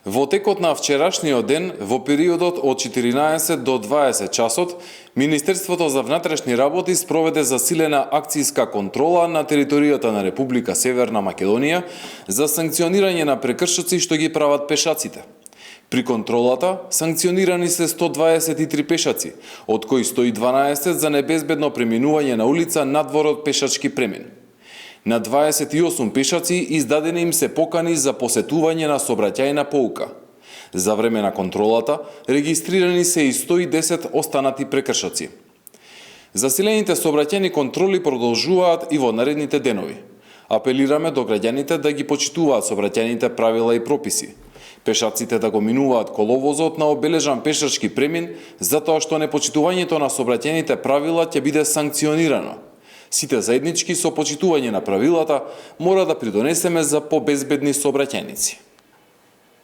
Во текот на вчерашниот ден, во периодот од 14 до 20 часот, Министерството за внатрешни работи спроведе засилена акцијска контрола на територијата на Република Северна Македонија за санкционирање на прекршоци што ги прават пешаците. При контролата санкционирани се 123 пешаци, од кои 112 за небезбедно преминување на улица надвор од пешачки премин. На 28 пешаци издадени им се покани за посетување на сообраќајна поука. За време на контролата регистрирани се и 110 останати прекршоци. Засилените сообраќајни контроли продолжуваат и во наредните денови. Апелираме до граѓаните да ги почитуваат сообраќајните правила и прописи. Пешаците да го минуваат коловозот на обележан пешачки премин, затоа што непочитувањето на сообраќајните правила ќе биде санкционирано. Сите заеднички со почитување на правилата мора да придонесеме за побезбедни сообраќајници.